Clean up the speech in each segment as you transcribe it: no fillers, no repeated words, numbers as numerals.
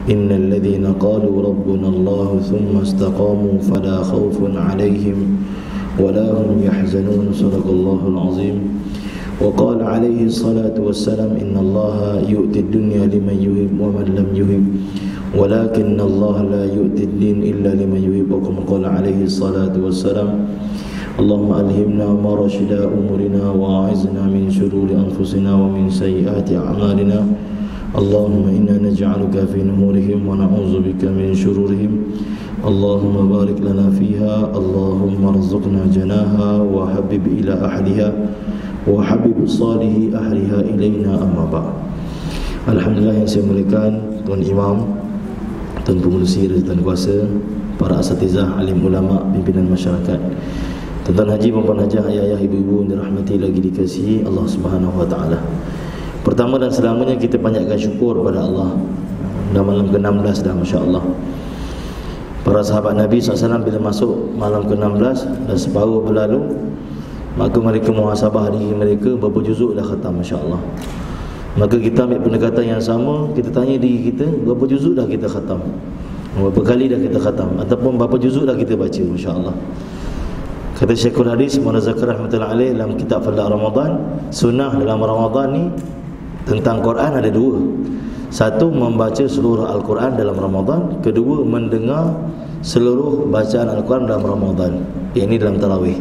Innal ladzina qalu rabbuna Allah thumma istaqamu fala khawfun 'alaihim wala hum yahzanun. Sadaqallahul azim. Wa qala alaihi salatu wassalam, innallaha yu'ti ad-dunya liman yuhib wa man lam yuhib walakinna Allah la yu'ti ad-din illa liman yuhib. Wa kama qala alaihi salatu wassalam, Allahumma alhimna ma rashida umurina wa a'izna min shururi anfusina wa min sayyiati a'malina. Allahumma inna naj'aluka fi numurihim wa na'udzu bika min shururihim. Allahumma barik lana fiha. Allahumma arzuqna janaha wa habib ila ahliha wa habib salihi ahliha ilaina, amma ba'd. Alhamdulillah yang saya muliakan Tuan Imam, Tuan Pengerusi, Tuan Kuasa, para asatizah, alim ulama, pimpinan masyarakat, Tuan Haji, Puan Hajah, ayah-ayah, ibu-ibu yang dirahmati lagi dikasihi Allah Subhanahu wa taala. Pertama dan selamanya kita panjatkan syukur pada Allah. Dah malam ke-16 dah, masya-Allah. Para sahabat Nabi SAW bila masuk malam ke-16 dan separuh berlalu, maka mereka muhasabah diri mereka, berapa juzuk dah khatam, masya-Allah. Maka kita ambil pendekatan yang sama, kita tanya diri kita, berapa juzuk dah kita khatam, berapa kali dah kita khatam, ataupun berapa juzuk dah kita baca, masya-Allah. Kata Syekhul Hadis Muhammad Zakir rahmatullahi alaih dalam kitab Fadl Ramadan, sunnah dalam Ramadan ni tentang Quran ada dua. Satu, membaca seluruh Al-Quran dalam Ramadan. Kedua, mendengar seluruh bacaan Al-Quran dalam Ramadan, ini dalam tarawih.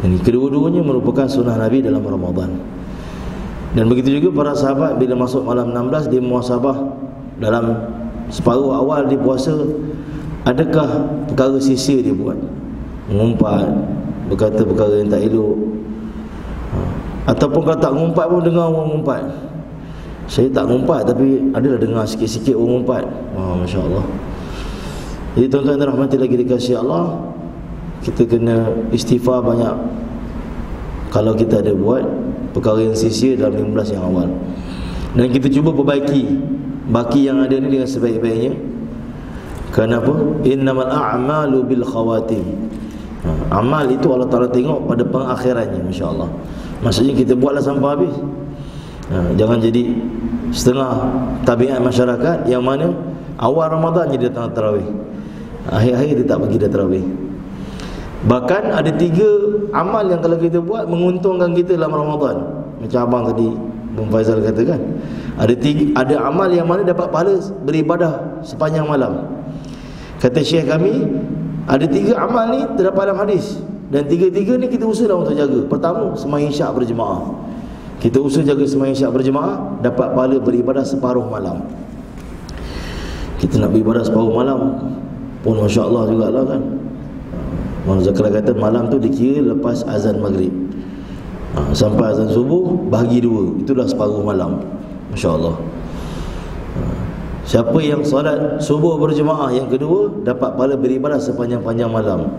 Ini kedua-duanya merupakan sunnah Nabi dalam Ramadan. Dan begitu juga para sahabat bila masuk malam 16 dia muhasabah dalam separuh awal di puasa, adakah perkara sia-sia dia buat, mengumpat, berkata perkara yang tak elok, ataupun kalau tak ngumpat pun dengar orang ngumpat. Saya tak ngumpat tapi adalah dengar sikit-sikit orang ngumpat. Masya-Allah. Jadi tuan-tuan dan rahmati lagi dikasihi Allah, kita kena istighfar banyak kalau kita ada buat perkara yang sia-sia dalam 15 yang awal. Dan kita cuba perbaiki baki yang ada ni dengan sebaik-baiknya. Kenapa? Innamal a'malu bil khawatim. Amal itu Allah Ta'ala tengok pada pengakhirannya, masya-Allah. Maksudnya kita buatlah sampai habis. Jangan jadi setengah tabiat masyarakat yang mana awal Ramadan je dia datang tarawih, akhir-akhir dia tak pergi dah tarawih. Bahkan ada 3 amal yang kalau kita buat menguntungkan kita dalam Ramadan. Macam abang tadi Bung Faizal katakan, ada amal yang mana dapat pahala beribadah sepanjang malam. Kata Syekh kami, ada 3 amal ni terdapat dalam hadis, dan 3-3 ni kita usahalah untuk jaga. Pertama, sembahyang Isyak berjemaah. Kita usaha jaga sembahyang Isyak berjemaah, dapat pahala beribadah separuh malam. Kita nak beribadah separuh malam pun masya-Allah jugalah kan. Muhammad Zakir kata malam tu dikira lepas azan maghrib sampai azan subuh, bahagi 2, itulah separuh malam, masya-Allah. Siapa yang solat subuh berjemaah yang kedua, dapat pahala beribadah sepanjang-panjang malam.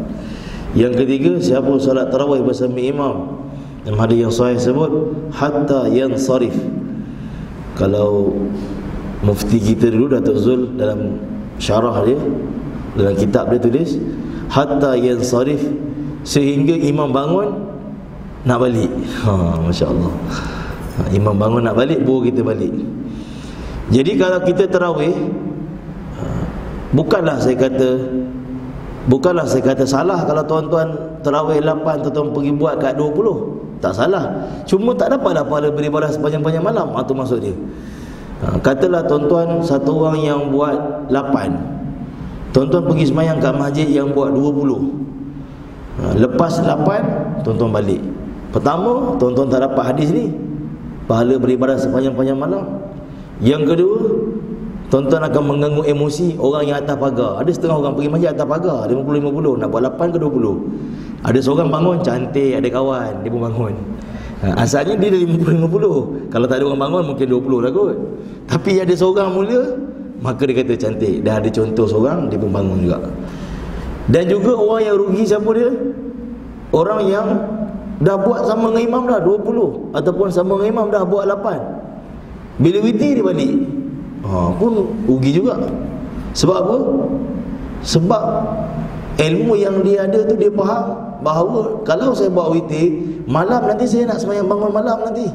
Yang ketiga, siapa solat tarawih bersama imam, dalam hadis yang sahih sebut hatta yansarif. Kalau mufti kita dulu Datuk Zul dalam syarah dia, dalam kitab dia tulis hatta yansarif, sehingga imam bangun nak balik. Masya-Allah. Imam bangun nak balik, baru kita balik. Jadi kalau kita tarawih, bukanlah saya kata salah kalau tuan-tuan tarawih 8 tuan-tuan pergi buat kat 20. Tak salah. Cuma tak dapatlah pahala beribadah sepanjang-panjang malam. Itu maksud dia. Katalah tuan-tuan satu orang yang buat 8, tuan-tuan pergi sembahyang kat masjid yang buat 20. Lepas 8 tuan-tuan balik. Pertama, tuan-tuan tak dapat hadis ni, pahala beribadah sepanjang-panjang malam. Yang kedua, tuan-tuan akan mengganggu emosi orang yang atas pagar. Ada setengah orang pergi masjid atas pagar 50-50, nak buat 8 ke 20. Ada seorang bangun cantik, ada kawan, dia pun bangun. Asalnya dia 50-50. Kalau tak ada orang bangun mungkin 20 lah kot. Tapi ada seorang mula, maka dia kata cantik. Dan ada contoh seorang, dia pun bangun juga. Dan juga orang yang rugi siapa dia? Orang yang dah buat sama dengan imam dah 20, ataupun sama dengan imam dah buat 8. Bila witir dia balik, pun rugi juga. Sebab apa? Sebab ilmu yang dia ada tu, dia faham bahawa kalau saya buat witir malam, nanti saya nak sembahyang bangun malam nanti.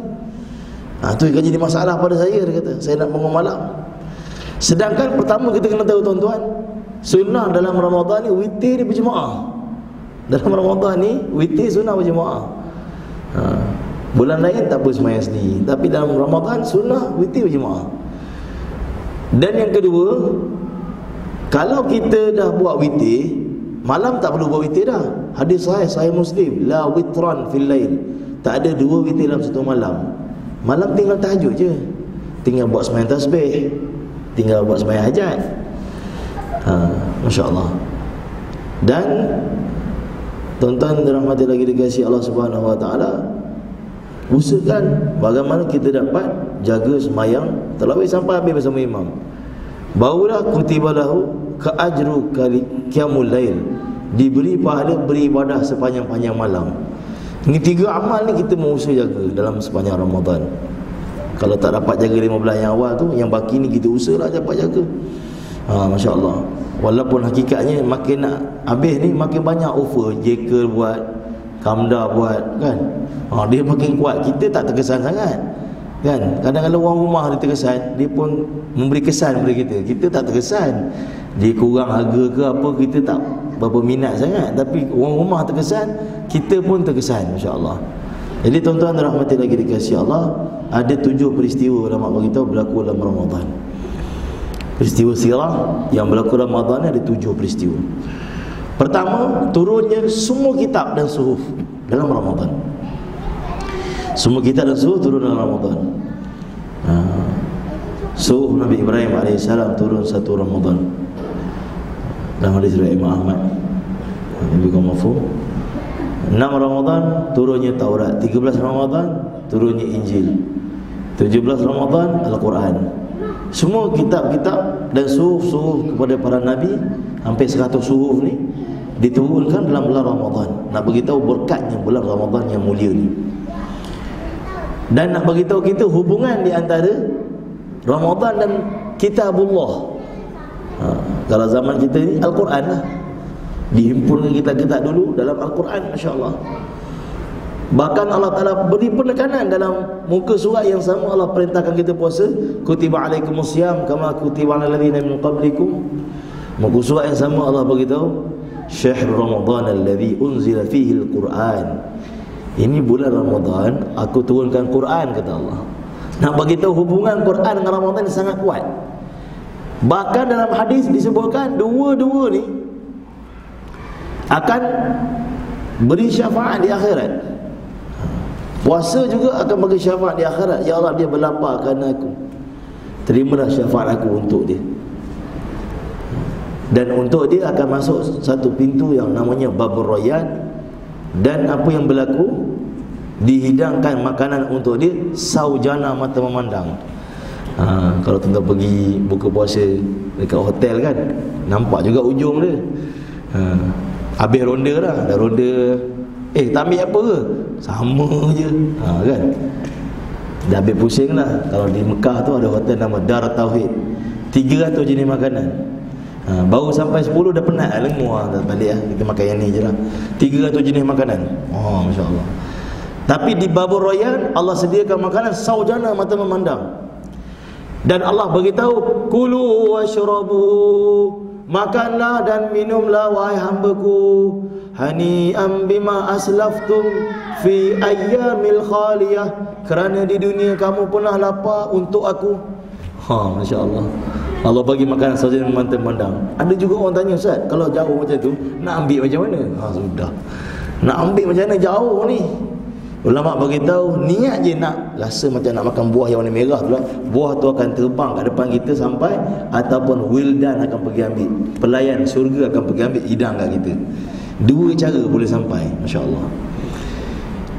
Tu yang jadi masalah pada saya. Dia kata saya nak bangun malam. Sedangkan pertama kita kena tahu tuan-tuan, sunnah dalam Ramadan ni witir dia berjemaah. Dalam Ramadan ni witir sunnah berjemaah. Bulan lain tak apa sembahyang sendiri, tapi dalam Ramadan sunnah witir berjemaah. Dan yang kedua, kalau kita dah buat witir, malam tak perlu buat witir dah. Hadis sahih Muslim, la witran fil lail. Tak ada dua witir dalam satu malam. Malam tinggal tahajud je. Tinggal buat sembahyang tasbih, tinggal buat sembahyang hajat. Masya-Allah. Dan tuan-tuan dirahmati lagi dikasihi Allah Subhanahu wa taala, usahakan bagaimana kita dapat jaga sembahyang tarawih sampai habis bersama imam. Barulah kutiba lahu ka ajru qiyamul lail, diberi pahala beribadah sepanjang-panjang malam. Ini 3 amal ni kita mau usaha jaga dalam sepanjang Ramadan. Kalau tak dapat jaga 15 yang awal tu, yang baki ni kita usahalah dapat jaga. Masya-Allah. Walaupun hakikatnya makin nak habis ni makin banyak offer, Jekyll buat, Kamda buat kan. Dia makin kuat, kita tak terkesan sangat. Kan? Kadang-kadang orang rumah dia terkesan, dia pun memberi kesan kepada kita. Kita tak terkesan. Dia kurang harga ke apa, kita tak berapa minat sangat. Tapi orang rumah terkesan, kita pun terkesan, masya-Allah. Jadi tuan-tuan rahmati lagi dikasihi Allah, ada 7 peristiwa ulama beritahu berlaku dalam Ramadan. Peristiwa sirah yang berlaku dalam Ramadan ada 7 peristiwa. Pertama, turunnya semua kitab dan suhuf dalam Ramadan. Semua kitab dan suhuf turun dalam Ramadan. Suhuf Nabi Ibrahim AS turun 1 Ramadan. Dalam hadis riwayat Imam Ahmad. Nabi Muhammad 6 Ramadan turunnya Taurat, 13 Ramadan turunnya Injil, 17 Ramadan Al-Quran. Semua kitab-kitab dan suhuf-suhuf kepada para nabi, hampir 100 suhuf ni diturunkan dalam bulan Ramadan. Nak beritahu berkatnya bulan Ramadan yang mulia ni. Dan nak beritahu kita hubungan di antara Ramadan dan Kitabullah. Kalau zaman kita ni Al-Quran lah, dihimpunkan kitab-kitab dulu dalam Al-Quran, masya-Allah. Bahkan Allah Ta'ala beri penekanan dalam muka surat yang sama. Allah perintahkan kita puasa, kutiba alaikumusiyam kama kutiba alal ladzina min qablikum. Muka surat yang sama Allah beritahu, syahrul ramadan alladzi unzila fihi al-Quran. Ini bulan Ramadan aku turunkan Quran, kata Allah. Nak beritahu hubungan Quran dengan Ramadan sangat kuat. Bahkan dalam hadis disebutkan dua-dua ni akan beri syafaat di akhirat. Puasa juga akan bagi syafaat di akhirat. Ya Allah, dia berlapar kerana aku, terimalah syafaat aku untuk dia. Dan untuk dia akan masuk satu pintu yang namanya Babur Rayyan. Dan apa yang berlaku, dihidangkan makanan untuk dia saujana mata memandang. Kalau tuan-tuan pergi buka puasa dekat hotel kan, nampak juga ujung dia. Habis ronda dah ronda, tak ambil apa ke? Sama je, kan? Dah habis pusing lah. Kalau di Mekah tu ada hotel nama Dar Tauhid, 300 jenis makanan. Baru sampai 10 dah penat lah, lengur dah balik lah. Kita makan yang ni je lah, 300 jenis makanan. Masya Allah. Tapi di Babur Rayyan Allah sediakan makanan saujana mata memandang. Dan Allah beritahu, kulu washrabu, makanlah dan minumlah wahai hambaku, hani'an bima aslaftum fi ayyamil khaliyah, kerana di dunia kamu pernah lapar untuk aku. Masya Allah. Allah bagi makan saja mata memandang. Ada juga orang tanya, Ustaz, kalau jauh macam tu nak ambil macam mana? Sudah, nak ambil macam mana jauh ni? Ulama beritahu, niat je nak rasa macam nak makan buah yang warna merah tu lah, buah tu akan terbang kat depan kita sampai, ataupun wildan akan pergi ambil, pelayan syurga akan pergi ambil, hidang kat kita. Dua cara boleh sampai, masya Allah.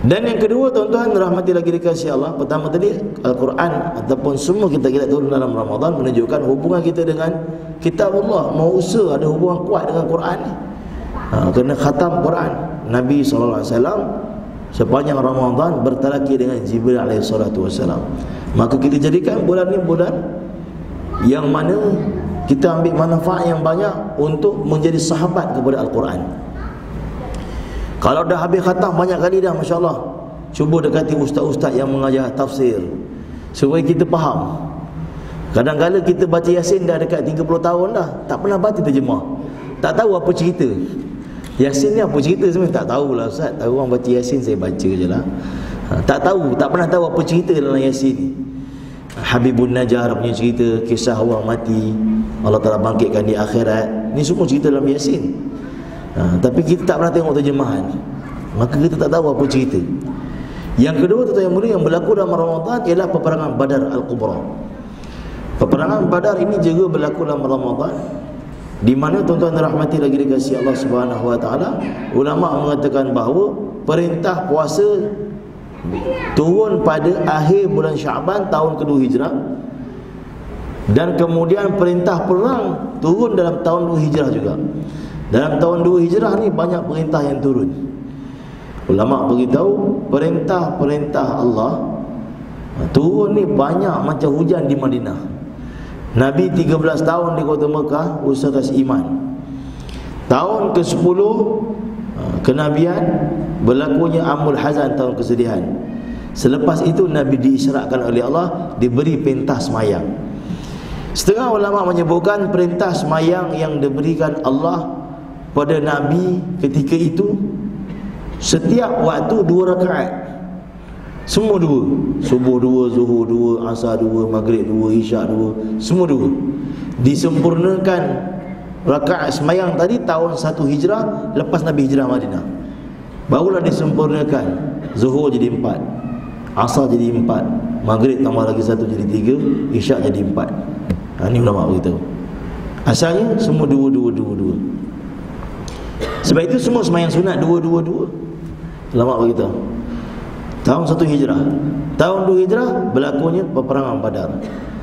Dan yang kedua, tuan-tuan rahmati lagi dikasihi Allah, pertama tadi Al-Quran ataupun semua kita turun dalam Ramadan menunjukkan hubungan kita dengan kitab Allah. Mau usaha ada hubungan kuat dengan Quran ni. Kena khatam Quran. Nabi SAW sepanjang Ramadan bertalaki dengan Jibril alaihissalam. Maka kita jadikan bulan ni bulan yang mana kita ambil manfaat yang banyak untuk menjadi sahabat kepada Al-Quran. Kalau dah habis khatam banyak kali dah, masya Allah, cuba dekati ustaz-ustaz yang mengajar tafsir supaya kita faham. Kadang-kadang kita baca Yasin dah dekat 30 tahun dah, tak pernah baca terjemah, tak tahu apa cerita Yasin ni, apa cerita sebenarnya tak tahulah Ustaz. Tahu orang baca Yasin, saya baca je lah. Tak tahu, tak pernah tahu apa cerita dalam Yasin ni. Habibun Najjar punya cerita, kisah orang mati, Allah Ta'ala bangkitkan di akhirat, ni semua cerita dalam Yasin. Tapi kita tak pernah tengok terjemahan, maka kita tak tahu apa cerita. Yang kedua, tuan-tuan yang mulia, yang berlaku dalam Ramadan ialah peperangan Badar Al-Kubra. Peperangan Badar ini juga berlaku dalam Ramadan, di mana tuan-tuan dirahmati lagi dikasihi Allah Subhanahu wa taala, ulama mengatakan bahawa perintah puasa turun pada akhir bulan Syaban tahun kedua Hijrah, dan kemudian perintah perang turun dalam tahun 2 Hijrah juga. Dalam tahun 2 Hijrah ni banyak perintah yang turun. Ulama beritahu perintah-perintah Allah turun ni banyak macam hujan di Madinah. Nabi 13 tahun di kota Mekah usaha atas iman. Tahun ke-10 kenabian berlakunya Amul Hazan, tahun kesedihan. Selepas itu Nabi diisyaratkan oleh Allah, diberi perintah semayang. Setengah ulama menyebutkan perintah semayang yang diberikan Allah pada Nabi ketika itu, setiap waktu 2 rakaat. Semua 2, subuh 2, zuhur 2, asar 2, maghrib 2, isyak 2, semua 2. Disempurnakan rakaat semayang tadi tahun 1 Hijrah, lepas Nabi hijrah Madinah, barulah disempurnakan. Zuhur jadi 4, asar jadi 4, maghrib tambah lagi 1 jadi 3, isyak jadi 4. Ini ulama beritahu. Asalnya semua 2. Sebab itu semua semayang sunat 2. Ulama beritahu. Tahun 1 Hijrah, tahun 2 Hijrah berlakunya peperangan Badar.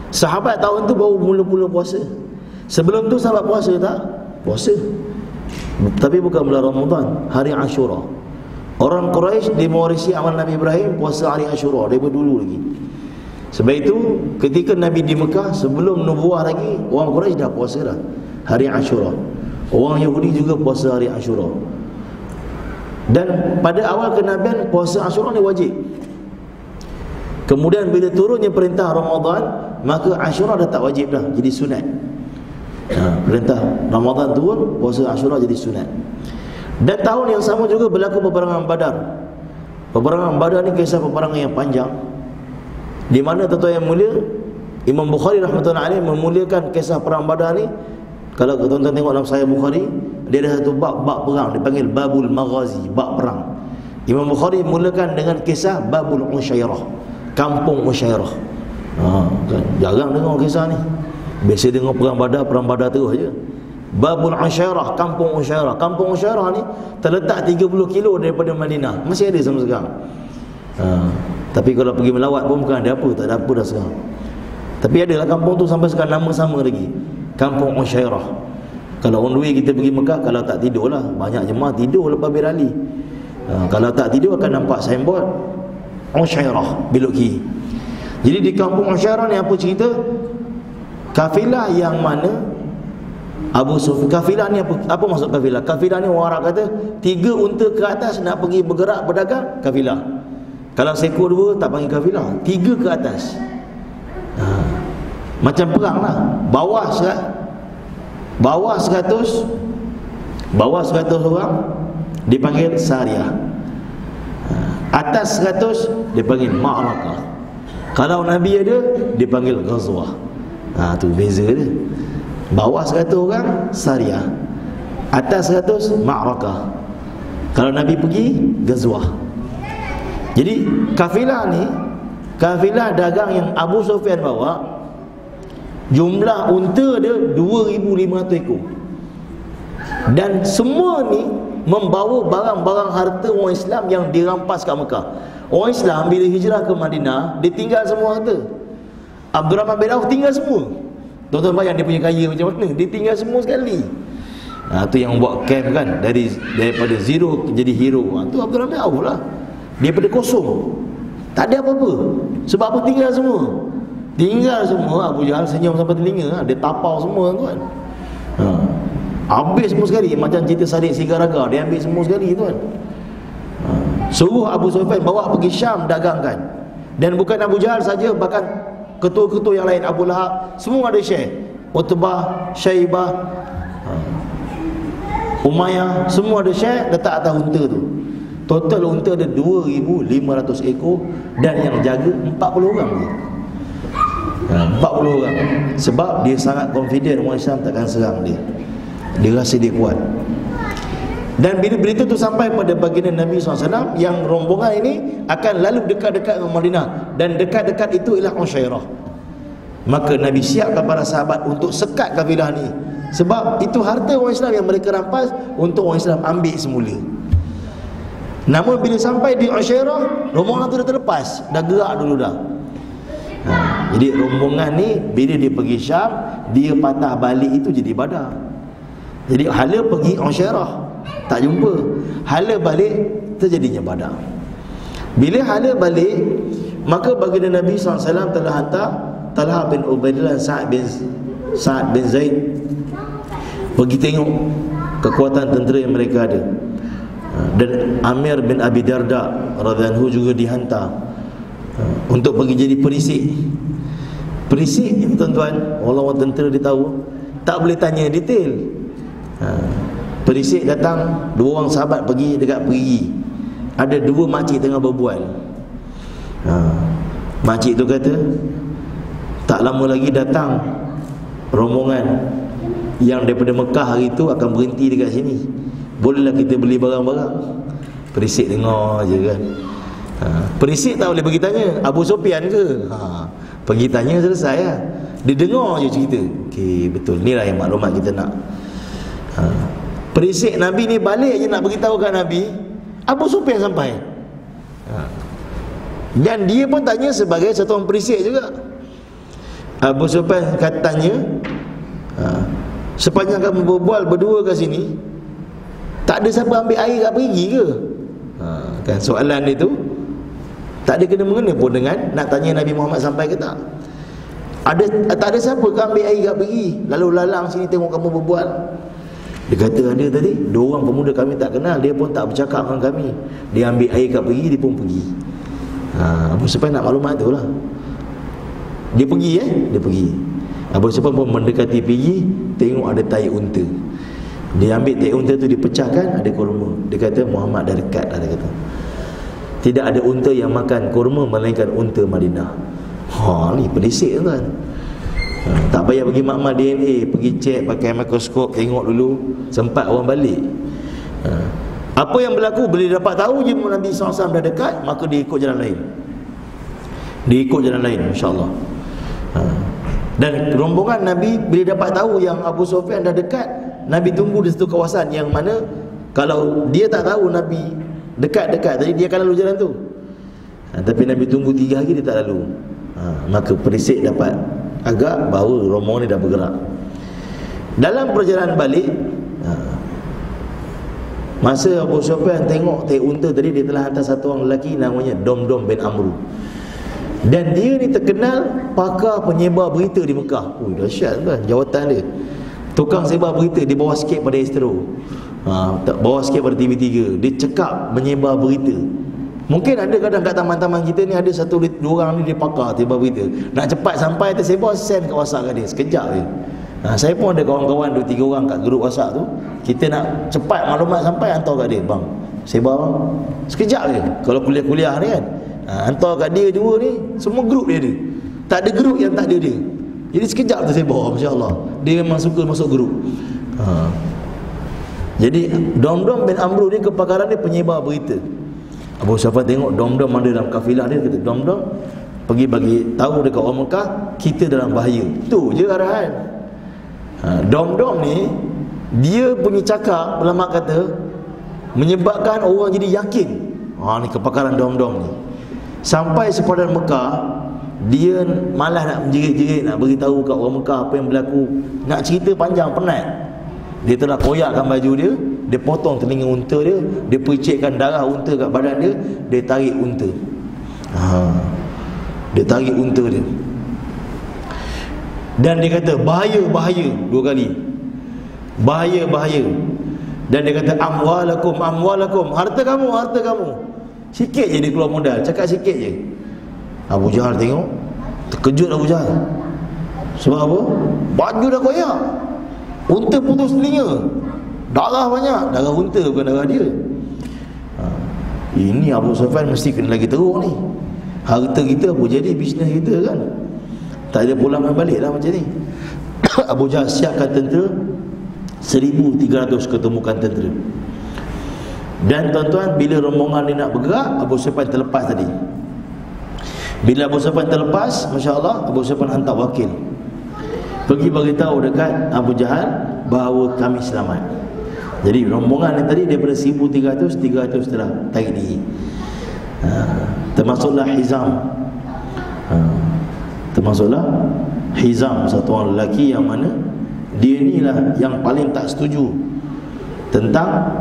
Sahabat tahun tu baru mula-mula puasa. Sebelum tu sahabat puasa tak? Puasa, tapi bukan bulan Ramadan, hari Ashura. Orang Quraisy dia mewarisi amal Nabi Ibrahim, puasa hari Ashura daripada dulu lagi. Sebab itu ketika Nabi di Mekah, sebelum nubuah lagi, orang Quraisy dah puasa dah hari Ashura. Orang Yahudi juga puasa hari Ashura. Dan pada awal kenabian puasa Ashura ni wajib. Kemudian bila turunnya perintah Ramadan, maka Ashura dah tak wajib dah, jadi sunat. Perintah Ramadan turun, puasa Ashura jadi sunat. Dan tahun yang sama juga berlaku peperangan Badar. Peperangan Badar ni kisah peperangan yang panjang, di mana tuan-tuan yang mulia, Imam Bukhari rahmatullahi alaih memuliakan kisah perang Badar ni. Kalau tuan-tuan tengok dalam Sahih Bukhari, dia ada satu bab perang, dipanggil Babul Maghazi, bab perang. Imam Bukhari mulakan dengan kisah Babul Usyairah, kampung Usyairah. Kan jarang dengar kisah ni. Biasa dengar perang Badar terus je. Babul Usyairah, kampung Usyairah. Kampung Usyairah ni terletak 30 kilo daripada Madinah. Masih ada sampai sekarang. Tapi kalau pergi melawat pun bukan ada apa, tak ada apa dah sekarang. Tapi adalah kampung tu sampai sekarang, nama sama lagi, Kampung Usyairah. Kalau on the way kita pergi Mekah, kalau tak tidur lah, banyak jemaah tidur lepas berali. Kalau tak tidur akan nampak signboard Usyairah, belok kiri. Jadi di Kampung Usyairah ni apa cerita? Kafilah yang mana Abu Sufyan, kafilah ni apa maksud kafilah? Kafilah ni orang Arab kata 3 unta ke atas nak pergi bergerak berdagang, kafilah. Kalau seekor 2 tak panggil kafilah, 3 ke atas. Macam perang lah. Bawah 100 orang dipanggil Sariyah, atas 100 dipanggil Ma'rakah. Kalau Nabi ada, dipanggil Ghazwah. Tu beza dia. Bawah 100 orang Sariyah, atas 100 Ma'rakah. Kalau Nabi pergi, Ghazwah. Jadi kafilah ni, kafilah dagang yang Abu Sufyan bawa, jumlah unta dia 2,500 ekor. Dan semua ni membawa barang-barang harta orang Islam yang dirampas kat Mekah. Orang Islam bila hijrah ke Madinah, dia tinggal semua harta. Abdurrahman bin Auf tinggal semua. Tuan-tuan bayang dia punya kaya macam mana, dia tinggal semua sekali. Tu yang buat camp kan, daripada zero jadi hero. Tu Abdurrahman bin Auf lah. Daripada kosong, tak ada apa-apa. Sebab apa? Tinggal semua. Tinggal semua. Abu Jahal senyum sampai telinga. Dia tapau semua tuan. Habis semua sekali. Macam cerita Sadiq Sigaraga, dia ambil semua sekali tuan. Suruh Abu Sufyan bawa pergi Syam dagangkan. Dan bukan Abu Jahal saja, bahkan ketua-ketua yang lain, Abu Lahab, semua ada share. Utbah, Syaibah, Umayyah, semua ada share letak atas unta tu. Total unta ada 2,500 ekor dan yang jaga 40 orang je. 40 orang. Sebab dia sangat confident orang Islam takkan serang dia. Dia rasa dia kuat. Dan bila berita tu sampai pada baginda Nabi SAW, yang rombongan ini akan lalu dekat-dekat dengan Madinah, dan dekat-dekat itu ialah Ushairah. Maka Nabi siapkan para sahabat untuk sekat kafilah ni. Sebab itu harta orang Islam yang mereka rampas untuk orang Islam ambil semula. Namun bila sampai di Ushairah, rombongan tu dah terlepas, dah gerak dulu dah. Jadi rombongan ni bila dia pergi Syam, dia patah balik itu jadi Badar. Jadi hala pergi Ushairah, tak jumpa. Hala balik terjadinya Badar. Bila hala balik, maka baginda Nabi SAW telah hantar Talha bin Ubaidillah, Sa'ad bin Zaid pergi tengok kekuatan tentera yang mereka ada. Dan Amir bin Abi Darda radhiyallahu anhu juga dihantar untuk pergi jadi perisik. Perisik, tuan-tuan, orang-orang tentera dia tahu, tak boleh tanya detail. Perisik datang, 2 orang sahabat pergi dekat perigi. Ada 2 makcik tengah berbual. Makcik tu kata, tak lama lagi datang rombongan yang daripada Mekah hari tu akan berhenti dekat sini. Bolehlah kita beli barang-barang. Perisik dengar je kan. Perisik tak boleh pergi tanya Abu Sufyan ke, pergi tanya selesai lah. Dia dengar je cerita. Okey, betul, ni lah yang maklumat kita nak. Perisik Nabi ni balik je nak beritahu kat Nabi, Abu Sufyan sampai. Dan dia pun tanya sebagai satu orang perisik juga. Abu Sufyan katanya, sepanjang kamu berbual berdua kat sini, tak ada siapa ambil air kat perigi ke? Kan soalan dia tu tak ada kena-mengena pun dengan nak tanya Nabi Muhammad sampai ke tak. Tak ada siapa ke ambil air kat perigi, lalu lalang sini tengok kamu berbual. Dia kata ada tadi 2 orang pemuda kami tak kenal, dia pun tak bercakap dengan kami. Dia ambil air kat perigi, dia pun pergi. Abu Sufyan nak maklumat tu lah. Dia pergi dia pergi. Abu Sufyan pun mendekati pergi, tengok ada tai unta. Dia ambil tai unta tu, dipecahkan, ada kurma. Dia kata Muhammad dah dekat dah, dia kata. Tidak ada unta yang makan kurma melainkan unta Madinah. Ni pelisik tuan. Tak payah pergi makmal DNA, pergi cek pakai mikroskop, tengok dulu, sempat orang balik. Apa yang berlaku bila dia dapat tahu je Nabi SAW dah dekat, maka dia ikut jalan lain. Dia ikut jalan lain, insya-Allah. Dan rombongan Nabi bila dapat tahu yang Abu Sufyan dah dekat, Nabi tunggu di satu kawasan yang mana kalau dia tak tahu Nabi dekat-dekat tadi, dia akan lalu jalan tu. Tapi Nabi tunggu 3 hari dia tak lalu. Maka perisik dapat agak bahawa rombongan ni dah bergerak. Dalam perjalanan balik, masa Abu Sufyan tengok tai unta tadi, dia telah hantar satu orang lelaki namanya Domdom bin Amru. Dan dia ni terkenal pakar penyebar berita di Mekah. Dahsyat tuan, jawatan dia. Tukang sebar berita, di bawah sikit pada Astro, bawah sikit pada TV3. Dia cekap menyebar berita. Mungkin ada kadang kat taman-taman kita ni ada 1-2 orang ni dia pakar sebar berita. Nak cepat sampai tersebar, send kat WhatsApp kat dia, sekejap je. Saya pun ada kawan-kawan 2-3 orang kat grup WhatsApp tu. Kita nak cepat maklumat sampai, hantar kat dia, bang, sebar bang, sekejap je. Kalau kuliah-kuliah ni kan, hantar kat dia 2 ni, semua grup dia ada. Tak ada grup yang tak ada dia. Jadi sekejap tersebar, masya-Allah. Dia memang suka masuk grup. Jadi Domdom bin Amru ni kepakaran dia penyebar berita. Abu Sufyan tengok Domdom ada dalam kafilah dia, kata Domdom pergi bagi tahu dekat orang Mekah kita dalam bahaya. Tu je arahan. Domdom ni dia punya cakap, ulama kata, menyebabkan orang jadi yakin. Ni kepakaran Domdom ni. Sampai sepadan Mekah, dia malas nak menjerit-jerit, nak beritahu kat orang Mekah apa yang berlaku. Nak cerita panjang, penat. Dia telah koyakkan baju dia, dia potong telinga unta dia, dia percikkan darah unta kat badan dia, dia tarik unta. Dia tarik unta dia. Dan dia kata bahaya, bahaya 2 kali. Bahaya, bahaya. Dan dia kata amwalakum, amwalakum, harta kamu, harta kamu. Sikit je dia keluar modal, cakap sikit je. Abu Jahal tengok, Terkejut Abu Jahal. Sebab apa? Baju dah koyak, unta putus telinga, darah banyak. Darah unta bukan darah dia. Ini Abu Sufyan mesti kena lagi teruk ni. Harta kita apa jadi, bisnes kita kan. Tak ada pulang dan balik lah macam ni. Abu Jahal siapkan tentera 1,300 ketemukan tentera. Dan tuan-tuan, bila rombongan ni nak bergerak, Abu Sufyan terlepas tadi. Bila Abu Sufyan terlepas, Masya Allah, Abu Sufyan hantar wakil pergi beritahu dekat Abu Jahal bahawa kami selamat. Jadi rombongan yang tadi daripada 1,300, 300 telah tarik diri. Termasuklah Hizam. Termasuklah Hizam, satu orang lelaki yang mana dia inilah yang paling tak setuju tentang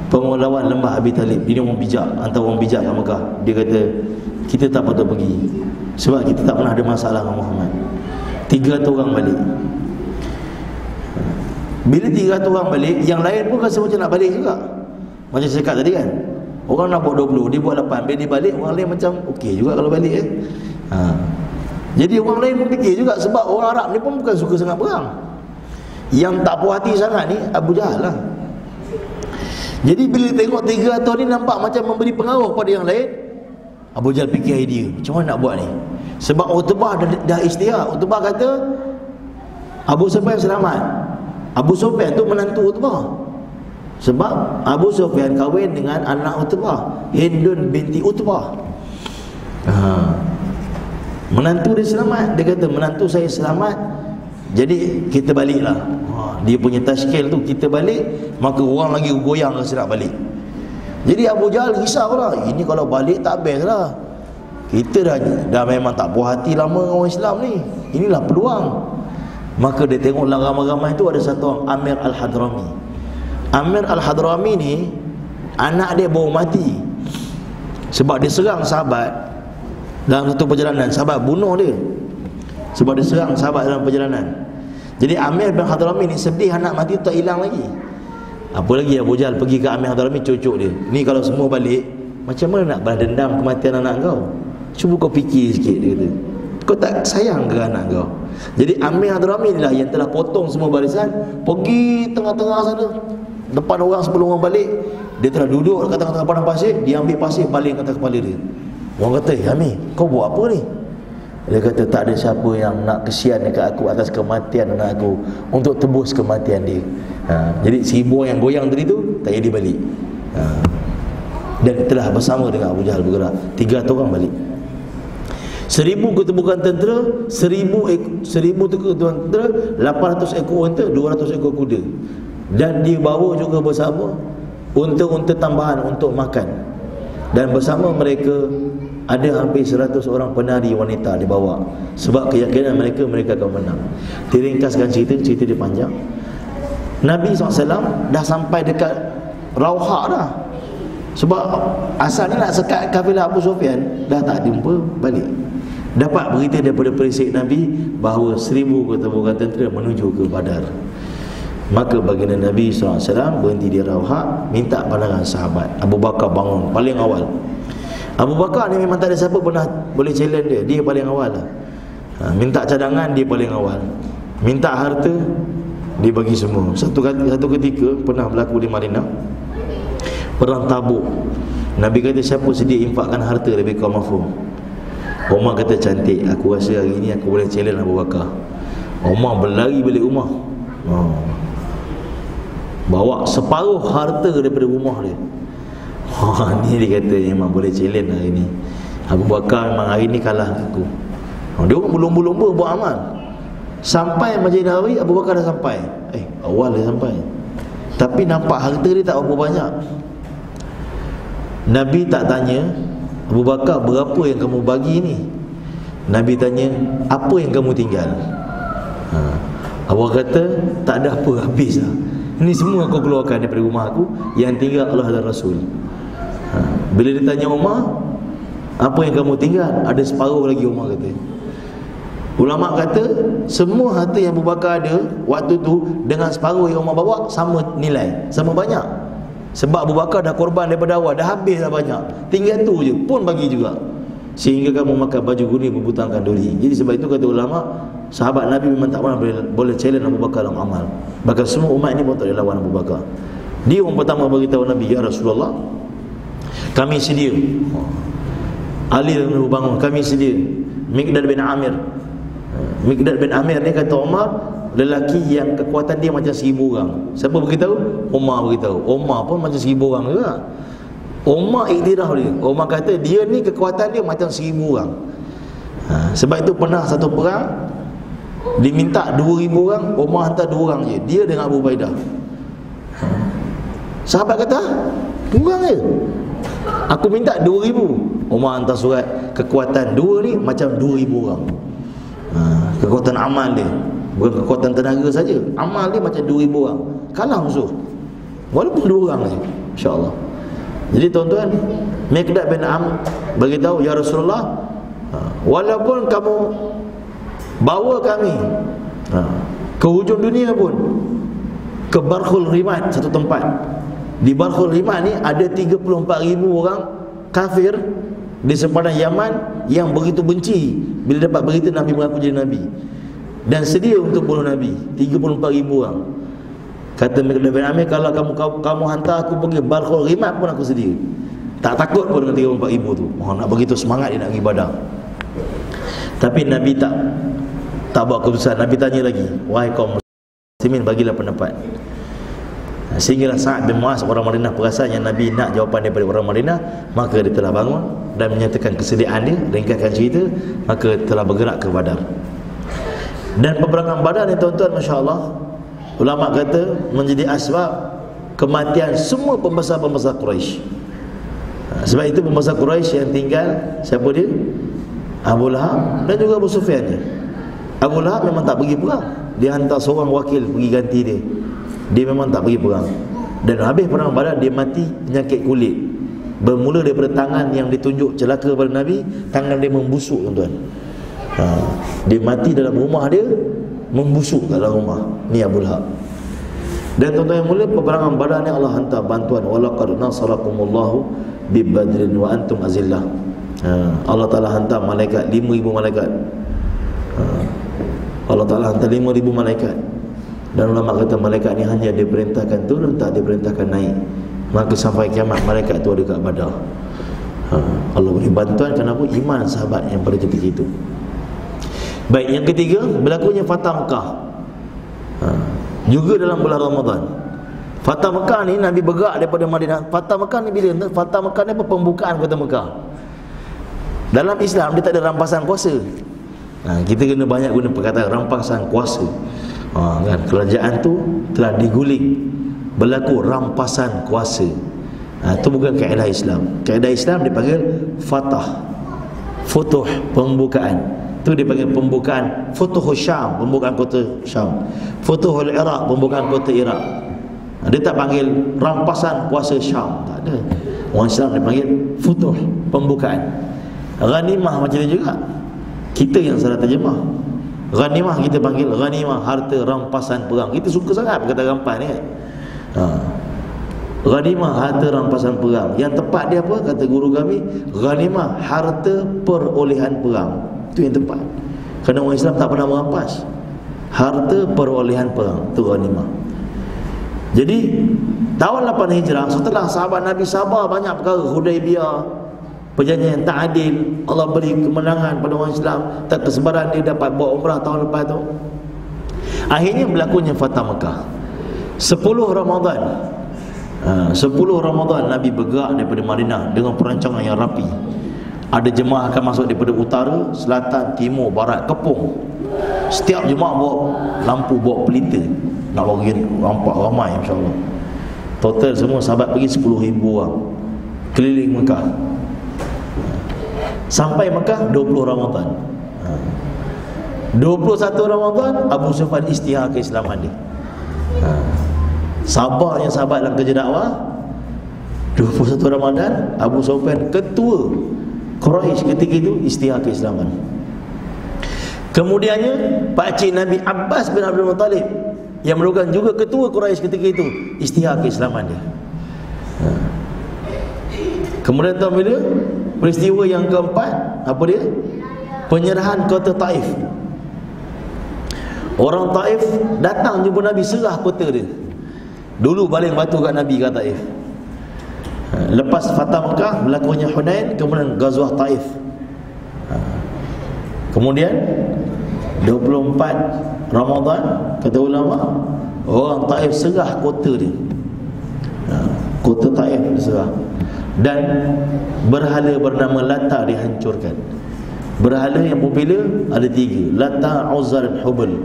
pengulawan lembah Abi Talib. Dia orang bijak, antara orang bijak kat Mekah. Dia kata kita tak patut pergi sebab kita tak pernah ada masalah dengan Muhammad. 300 orang balik. Bila 300 orang balik, yang lain pun rasa macam nak balik juga. Macam saya cakap tadi kan, orang nak buat 20, dia buat 8. Bila dia balik, orang lain macam okey juga kalau balik Jadi orang lain pun fikir juga, sebab orang Arab ni pun bukan suka sangat perang. Yang tak puas hati sangat ni Abu Jahal lah. Jadi bila tengok 300 ni nampak macam memberi pengaruh pada yang lain, Abu Jahal fikir idea, macam mana nak buat ni. Sebab Utbah dah isytihar. Utbah kata Abu Sufyan selamat. Abu Sufyan tu menantu Utbah. Sebab Abu Sufyan kahwin dengan anak Utbah, Hindun binti Utbah. Menantu dia selamat. Dia kata menantu saya selamat, jadi kita baliklah. Dia punya tashkil tu, kita balik, maka orang lagi goyang rasa nak balik. Jadi Abu Jahal risau lah, ini kalau balik tak best lah. Kita dah memang tak puas hati lama dengan orang Islam ni, inilah peluang. Maka dia tengok ramai-ramai tu ada satu orang, Amir Al-Hadrami. Amir Al-Hadrami ni anak dia baru mati sebab dia serang sahabat dalam satu perjalanan. Sahabat bunuh dia sebab dia serang sahabat dalam perjalanan. Jadi Amir bin Hadrami ni sedih anak mati tak hilang lagi. Apa lagi Abu Jahal pergi ke Amir Hadrami, cucuk dia, ni kalau semua balik, macam mana nak balas dendam kematian anak kau? Cuba kau fikir sikit, dia kata. Kau tak sayang ke anak kau? Jadi Amir Hadrami ni lah yang telah potong semua barisan, pergi tengah-tengah sana, depan orang sebelum orang balik. Dia telah duduk kat tengah-tengah padang pasir, dia ambil pasir baling atas kepala dia. Orang kata, Amir, kau buat apa ni? Dia kata, tak ada siapa yang nak kesian dekat aku atas kematian anak aku, untuk tebus kematian dia. Jadi si ibu yang goyang tadi tu tak jadi balik. Dan telah bersama dengan Abu Jahal bergerak. 300 orang balik. 1,000 ketumbukan tentera, 1,000 ketumbukan tentera, 800 ekor unta, 200 ekor kuda. Dan dibawa juga bersama unta-unta tambahan untuk makan. Dan bersama mereka ada hampir 100 orang penari wanita dibawa, sebab keyakinan mereka akan menang. Diringkaskan cerita dia panjang. Nabi SAW dah sampai dekat Rauha dah. Sebab asalnya nak sekat kafilah Abu Sufyan, dah tak jumpa balik. Dapat berita daripada perisik Nabi bahawa 1,000 ketumbukan tentera menuju ke Badar. Maka baginda Nabi SAW berhenti di Rauha, minta pandangan sahabat. Abu Bakar bangun paling awal. Abu Bakar ni memang tak ada siapa pernah boleh challenge dia, dia paling awal lah. Minta cadangan, dia paling awal. Minta harta, dia bagi semua. Satu ketika pernah berlaku di Madinah, perang Tabuk. Nabi kata, siapa sedia infakkan harta lebih kau mampu? Umar kata, cantik, aku rasa hari ni aku boleh challenge Abu Bakar. Umar berlari balik rumah, bawa separuh harta daripada rumah dia. Ni dia kata memang boleh challenge hari ni. Abu Bakar memang hari ni kalah aku. Dia orang berlomba-lomba buat amal. Sampai Madinah Nabawi, Abu Bakar dah sampai. Awal dia sampai. Tapi nampak harta dia tak berapa banyak. Nabi tak tanya, Abu Bakar, berapa yang kamu bagi ni? Nabi tanya, apa yang kamu tinggal? Abu Bakar kata, tak ada apa, habis lah. Ini semua aku keluarkan daripada rumah aku, yang tinggal Allah dan Rasul. Bila dia tanya Umar, apa yang kamu tinggal? Ada separuh lagi, Umar kata. Ulama kata semua harta yang Abu Bakar ada waktu tu dengan separuh yang Umar bawa sama nilai, sama banyak. Sebab Abu Bakar dah korban daripada awal, dah habis dah banyak, tinggal tu je pun bagi juga. sehingga kamu makan baju kuning berbutangkan duri. Jadi sebab itu kata ulama, sahabat Nabi memang tak pernah boleh challenge Abu Bakar dalam amal. Bahkan semua umat ini pun tak boleh lawan Abu Bakar. Dia orang pertama beritahu Nabi, ya Rasulullah, kami sedia. Ali lalu bangun, kami sedia. Miqdad bin Amir ni kata Umar, lelaki yang kekuatan dia macam 1000 orang. Siapa beritahu? Umar beritahu. Umar pun macam 1000 orang juga. Umar iktiraf dia. Umar kata dia ni kekuatan dia macam 1000 orang. Sebab itu pernah satu perang diminta 2000 orang, Umar hantar 2 orang je, dia dengan Abu Ubaidah. Sahabat kata 2 orang je, aku minta 2000. Umar hantar surat, kekuatan 2 ni macam 2000 orang. Kekuatan amal dia, bukan kekuatan tenaga saja, amal dia macam 2000 orang. Kalah musuh walaupun 2 orang je, insya-Allah. Jadi tuan-tuan, Miqdad bin Amr beritahu, ya Rasulullah, walaupun kamu bawa kami ke hujung dunia pun, ke Barkhul Rimat, satu tempat di Barkhul Rimat ni ada 34,000 orang kafir di sepanjang Yaman yang begitu benci bila dapat berita Nabi mengaku jadi Nabi, dan sedia untuk bunuh Nabi. 34,000 orang. Kata Miqdad bin Amir, kalau kamu hantar aku pergi Barkhul Rimat pun aku sedia. Tak takut pun dengan 34,000 tu. Nak begitu semangat dia nak pergi Badar. Tapi Nabi tak buat keputusan. Nabi tanya lagi, wahai kaum muslimin, bagilah pendapat. Sehinggalah Sa'ad bin Mu'az orang Madinah perasan yang Nabi nak jawapan daripada orang Madinah, maka dia telah bangun dan menyatakan kesediaan dia, ringkaskan cerita, maka telah bergerak ke Badar. Dan peperangan Badar ni tuan-tuan, masya-Allah, ulama kata menjadi asbab kematian semua pembesar-pembesar Quraisy. Sebab itu pembesar Quraisy yang tinggal, siapa dia? Abu Lahab dan juga Abu Sufyan ni. Abu Lahab memang tak pergi perang, dia hantar seorang wakil pergi ganti dia. Dia memang tak pergi perang. Dan habis perang Badar dia mati penyakit kulit. Bermula daripada tangan yang ditunjuk celaka pada Nabi, tangan dia membusuk tuan-tuan. Dia mati dalam rumah dia, membusuk dalam rumah. Ni Abu Lahab. Dan tuan-tuan yang mulia, peperangan Badar ni Allah hantar bantuan. Walaqad nasarakumullahu bi Badrin wa antum azillah. Allah Ta'ala hantar malaikat, 5,000 malaikat. Allah Ta'ala hantar 5,000 malaikat. Dan ulama kata malaikat ni hanya diperintahkan turun, tak diperintahkan naik. Maka sampai kiamat malaikat tu ada kat Badar. Allah beri bantuan. Kenapa? Iman sahabat yang pada ketika itu. Baik, yang ketiga, berlakunya Fatah Mekah. Juga dalam bulan Ramadan. Fatah Mekah ni Nabi bergerak daripada Madinah. Fatah Mekah ni bila? Fatah Mekah ni apa? Pembukaan kota Mekah. Dalam Islam dia tak ada rampasan kuasa. Kita kena banyak guna perkataan rampasan kuasa. Kan, kerajaan tu telah diguling, berlaku rampasan kuasa. Itu bukan kaedah Islam. Kaedah Islam dipanggil Fatah, Futuh, pembukaan. Itu dipanggil pembukaan. Futuhul Syam, pembukaan kota Syam. Futuhul Iraq, pembukaan kota Iraq. Dia tak panggil rampasan kuasa Syam, tak ada. Orang Islam dipanggil Futuh, pembukaan. Ghanimah macam ni juga, kita yang salah terjemah. Ghanimah kita panggil ghanimah, harta rampasan perang. Kita suka sangat kata rampas ni kan. Ghanimah, harta rampasan perang. Yang tepat dia apa? Kata guru kami, ghanimah, harta perolehan perang. Itu yang tepat. Kerana orang Islam tak pernah merampas. Harta perolehan perang, itu ghanimah. Jadi tahun 8 Hijrah, setelah sahabat Nabi sabar banyak perkara, Hudaibiyah, perjanjian tak adil, Allah beri kemenangan pada orang Islam, tak kesebaran dia dapat buat umrah tahun lepas tu. Akhirnya berlakunya Fatah Mekah. 10 Ramadan 10 Ramadan Nabi bergerak daripada Madinah dengan perancangan yang rapi. Ada jemaah akan masuk daripada utara, selatan, timur, barat, kepung. Setiap jemaah bawa lampu, bawa pelita, nak bagi nampak ramai, insya-Allah. Total semua sahabat pergi 10,000 orang keliling Mekah. Sampai Mekah 20 Ramadan. 21 Ramadan Abu Sufyan isytihar keislaman dia. Sabarnya sahabat dalam kerja dakwah. 21 Ramadan Abu Sufyan ketua Quraisy ketika itu isytihar keislaman. Kemudiannya pakcik Nabi Abbas bin Abdul Muttalib yang merupakan juga ketua Quraisy ketika itu isytihar keislaman dia. Kemudian tahu bila Peristiwa yang keempat, apa dia? Penyerahan kota Taif. Orang Taif datang jumpa Nabi, serah kota dia. Dulu baling batu kat Nabi kat Taif. Lepas Fatah Mekah, berlakunya Hunain, kemudian Ghazwah Taif. Kemudian 24 Ramadan, kata ulama, orang Taif serah kota dia. Kota Taif serah. Dan berhala bernama Lata dihancurkan. Berhala yang popular ada 3, Lata, Uzza dan Hubal.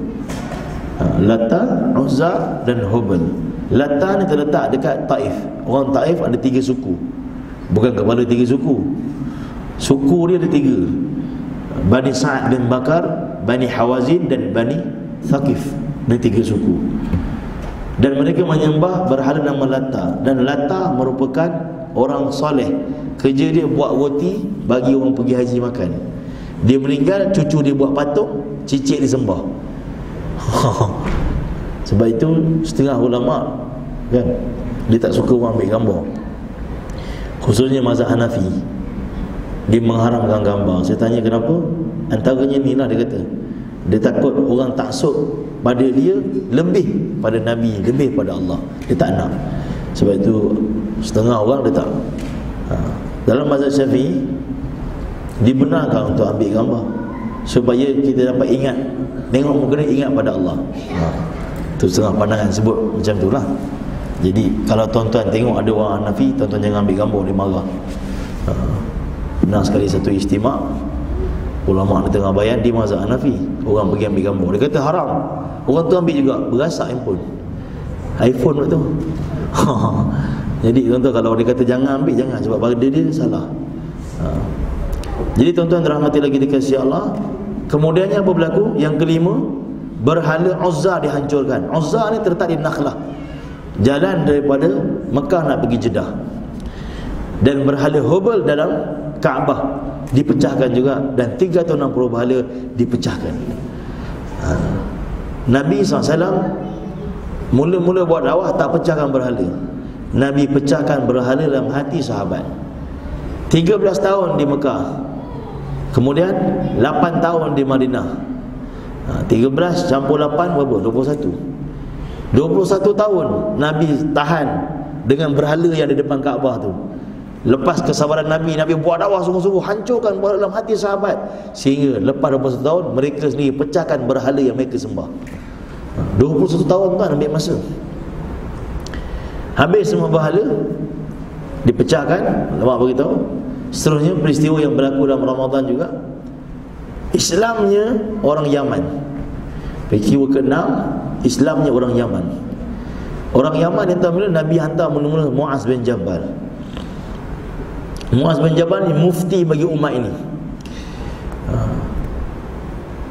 Lata, Uzza dan Hubal. Lata ni terletak dekat Taif. Orang Taif ada 3 suku. Bukan kepala 3 suku. Suku dia ada 3. Bani Sa'ad bin Bakar, Bani Hawazin dan Bani Thaqif. Ini 3 suku. Dan mereka menyembah berhala nama Lata. Dan Lata merupakan orang soleh. Kerja dia buat roti bagi orang pergi haji makan. Dia meninggal, cucu dia buat patung, cicit disembah. Sebab itu setengah ulama kan, dia tak suka orang ambil gambar, khususnya mazhab Hanafi. Dia mengharamkan gambar. Saya tanya kenapa? Antaranya ni lah, dia kata dia takut orang taksub pada dia lebih pada Nabi, lebih pada Allah. Dia tak nak. Sebab itu setengah orang dia tak. Dalam mazhab Syafi'i dibenarkan untuk ambil gambar supaya kita dapat ingat, tengok muka dia, ingat pada Allah. Itu setengah pandangan sebut macam tu lah. Jadi kalau tuan-tuan tengok ada orang Hanafi, tuan-tuan jangan ambil gambar, dia marah. Pernah sekali satu istimak, ulama' di tengah bayan di mazhab Hanafi, orang pergi ambil gambar, dia kata haram. Orang tu ambil juga, berasak iPhone tu. Jadi tuan-tuan kalau dia kata jangan ambil, jangan, sebab pada dia salah. Jadi tuan-tuan dirahmati lagi dikasihi Allah. Kemudiannya apa berlaku? Yang kelima, berhala Uzza dihancurkan. Uzza ni terletak di Nakhlah, jalan daripada Mekah nak pergi Jeddah. Dan berhala Hubal dalam Kaabah dipecahkan juga. Dan 360 berhala dipecahkan. Nabi SAW mula-mula buat dakwah tak pecahkan berhala. Nabi pecahkan berhala dalam hati sahabat. 13 tahun di Mekah, kemudian 8 tahun di Madinah. 13 campur 8 berapa? 21 tahun Nabi tahan dengan berhala yang di depan Kaabah tu. Lepas kesabaran Nabi, Nabi buat dakwah sungguh-sungguh, hancurkan berhala dalam hati sahabat, sehingga lepas 21 tahun mereka sendiri pecahkan berhala yang mereka sembah. 21 tahun kan ambil masa. Habis semua berhala dipecahkan, ulama beritahu. Seterusnya peristiwa yang berlaku dalam Ramadan juga, Islamnya orang Yaman. Peristiwa ke-6, Islamnya orang Yaman. Orang Yaman yang tahu, Nabi hantar mula-mula Muaz bin Jabal. Muaz bin Jabal ni mufti bagi umat ini.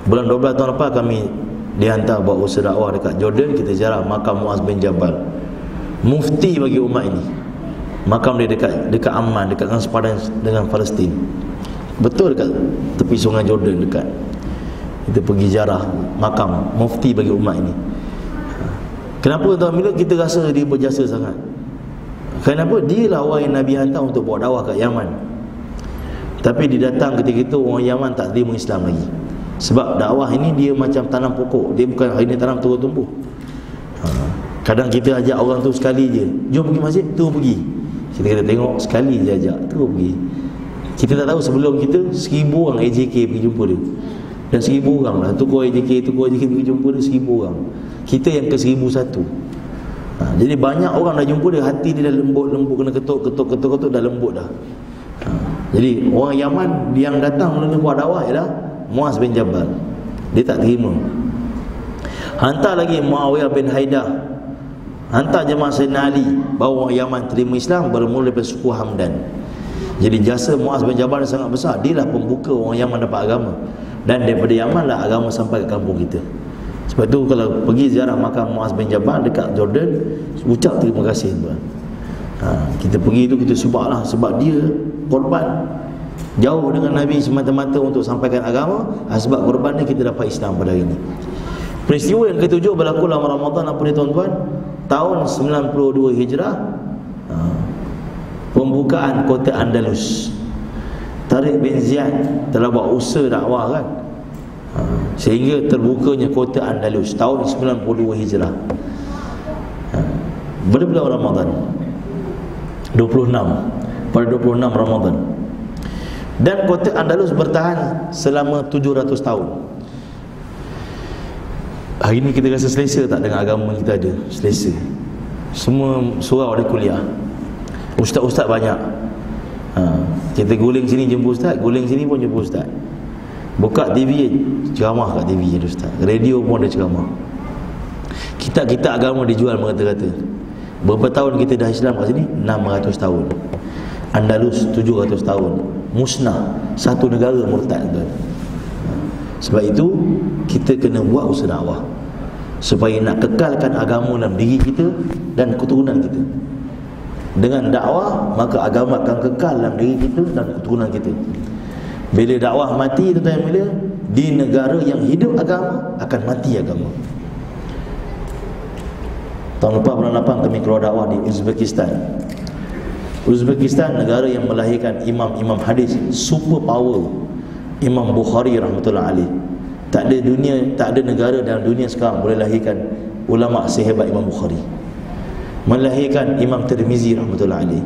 Bulan 12 tahun lepas kami dihantar buat usaha dakwah dekat Jordan. Kita ziarah makam Muaz bin Jabal, mufti bagi umat ini. Makam dia dekat Amman, dekat dengan sepadan dengan Palestin. Betul dekat tepi sungai Jordan dekat. Kita pergi ziarah makam mufti bagi umat ini. Kenapa tuan bila kita rasa dia berjasa sangat? Kenapa? Dia lah orang yang Nabi hantar untuk buat dakwah kat Yaman. Tapi dia datang ketika itu orang Yaman tak terima Islam lagi. Sebab dakwah ini dia macam tanam pokok, dia bukan hari ini tanam terus tumbuh. Kadang kita ajak orang tu sekali je, jom pergi masjid, tu pergi. Kita kata tengok sekali je ajak, tu pergi. Kita tak tahu sebelum kita 1000 orang AJK pergi jumpa dia. Dan 1000 orang lah, tu kau AJK pergi jumpa dia 1000 orang. Kita yang ke 1001. Jadi banyak orang dah jumpa dia, hati dia dah lembut, kena ketuk dah lembut dah. Jadi orang Yaman yang datang mula buat dakwah ialah Muaz bin Jabal. Dia tak terima. Hantar lagi Muawiyah bin Haidah, hantar jemaah Sayyidina Ali, bawa orang Yaman terima Islam, bermula daripada suku Hamdan. Jadi jasa Muaz bin Jabal sangat besar. Dia lah pembuka orang Yaman dapat agama. Dan daripada Yaman lah agama sampai ke kampung kita. Sebab tu kalau pergi ziarah makam Muaz bin Jabal dekat Jordan, ucap terima kasih tuan. Kita pergi tu kita sebab lah, sebab dia korban jauh dengan Nabi semata-mata untuk sampaikan agama. Sebab korban dia kita dapat Islam pada hari ini. Peristiwa yang ketujuh berlaku dalam Ramadan, apa dia tuan-tuan? Tahun 92 Hijrah, pembukaan kota Andalus. Tariq bin Ziyad telah buat usaha dakwah kan, sehingga terbukanya kota Andalus tahun 92 Hijrah, bulan Ramadan 26, pada 26 Ramadan. Dan kota Andalus bertahan selama 700 tahun. Hari ni kita rasa selesa tak dengan agama kita ada? Selesa. Semua surau ada kuliah, ustaz-ustaz banyak. Kita guling sini jumpa ustaz, guling sini pun jumpa ustaz. Buka TV, ceramah kat TV ada ustaz. Radio pun ada ceramah. Kitab-kitab agama dijual merata-rata. Berapa tahun kita dah Islam kat sini? 600 tahun. Andalus 700 tahun. Musnah, satu negara murtad tuan. Sebab itu kita kena buat usaha dakwah supaya nak kekalkan agama dalam diri kita dan keturunan kita. Dengan dakwah maka agama akan kekal dalam diri kita dan keturunan kita. Bila dakwah mati tuan-tuan, bila di negara yang hidup agama akan mati agama. Tahun lepas bulan 8 kami keluar dakwah di Uzbekistan. Uzbekistan negara yang melahirkan imam-imam hadis super power. Imam Bukhari rahmatullah alaih. Tak ada negara dalam dunia sekarang boleh lahirkan ulama sehebat Imam Bukhari. Melahirkan Imam Tirmizi rahmatullah alaih.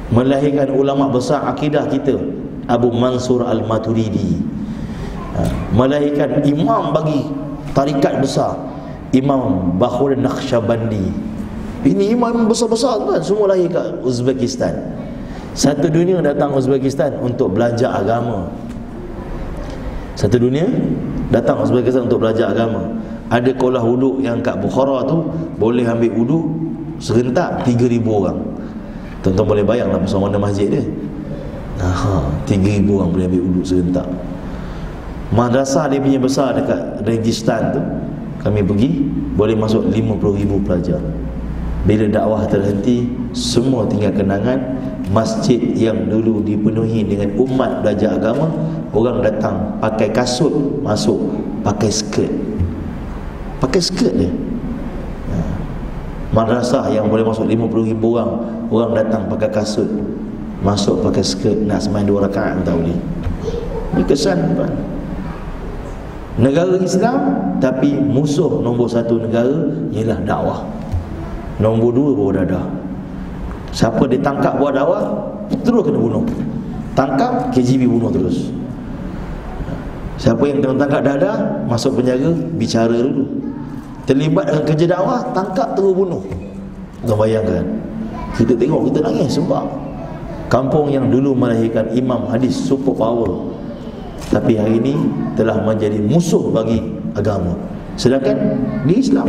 Melahirkan ulama besar akidah kita Abu Mansur Al-Maturidi. Melahirkan imam bagi tarikat besar Imam Bakhur Naqsyabandi. Ini imam besar-besar kan, semua lahir kat Uzbekistan. Satu dunia datang Uzbekistan untuk belajar agama. Satu dunia datang Uzbekistan untuk belajar agama. Ada kolah wuduk yang kat Bukhara tu boleh ambil wuduk serentak 3,000 orang. Tuan-tuan boleh bayanglah besar mana masjid dia. 3,000 orang boleh ambil wuduk serentak. Madrasah dia punya besar dekat Registan tu, kami pergi boleh masuk 50,000 pelajar. Bila dakwah terhenti, semua tinggal kenangan. Masjid yang dulu dipenuhi dengan umat belajar agama, orang datang pakai kasut, masuk pakai skirt. Pakai skirt je. Madrasah yang boleh masuk 50,000 orang, orang datang pakai kasut, masuk pakai skirt, nak sembahyang 2 rakaat tak boleh. Ini kesan kan? Negara Islam, tapi musuh nombor 1 negara ialah dakwah. Nombor 2 baru dadah. Siapa ditangkap buat dakwah, terus kena bunuh. Tangkap, KGB bunuh terus. Siapa yang kena tangkap dadah, masuk penjara, bicara dulu. Terlibat dengan kerja dakwah, tangkap terus bunuh. Kau bayangkan. Kita tengok, kita nangis sebab kampung yang dulu melahirkan imam hadis super power, tapi hari ini telah menjadi musuh bagi agama. Sedangkan di Islam,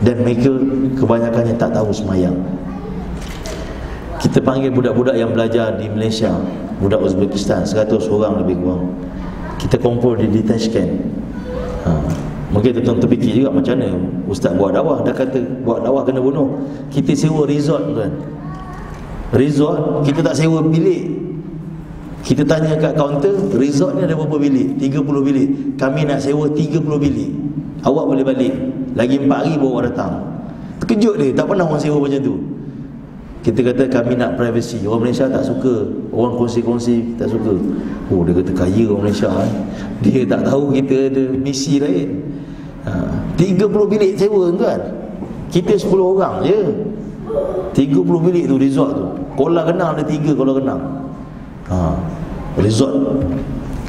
dan mereka kebanyakannya tak tahu semayang. Kita panggil budak-budak yang belajar di Malaysia, budak Uzbekistan, 100 orang lebih kurang. Kita kumpul di Tashkent. Mungkin tuan-tuan terfikir juga macam mana ustaz buat dakwah, dah kata buat dakwah kena bunuh. Kita sewa resort tuan. Resort, kita tak sewa bilik. Kita tanya kat kaunter, resort ni ada berapa bilik? 30 bilik. Kami nak sewa 30 bilik. Awak boleh balik. Lagi 4 hari baru awak datang. Terkejut dia, tak pernah orang sewa macam tu. Kita kata kami nak privacy. Orang Malaysia tak suka, orang kongsi-kongsi tak suka. Oh, dia kata kaya orang Malaysia Dia tak tahu kita ada misi lain. 30 bilik sewa tuan. Kita 10 orang je. 30 bilik tu resort tu. Kolam renang ada 3 kolam renang. Resort.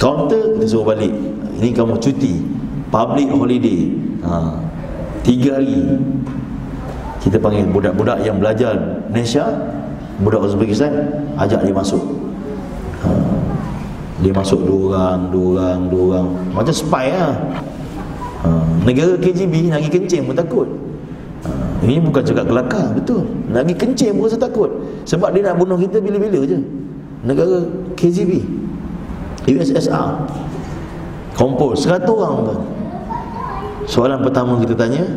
Kaunter kita suruh balik. Ini kamu cuti, public holiday. 3 hari. Kita panggil budak-budak yang belajar Malaysia, budak Uzbekistan, ajak dia masuk. Dia masuk 2 orang. Macam spy lah. Negara KGB lagi kencing pun takut. Ini bukan cakap kelakar, betul. Lagi kencing pun rasa takut. Sebab dia nak bunuh kita bila-bila je. Negara KGB, USSR, kumpul 100 orang tuan. Soalan pertama kita tanya,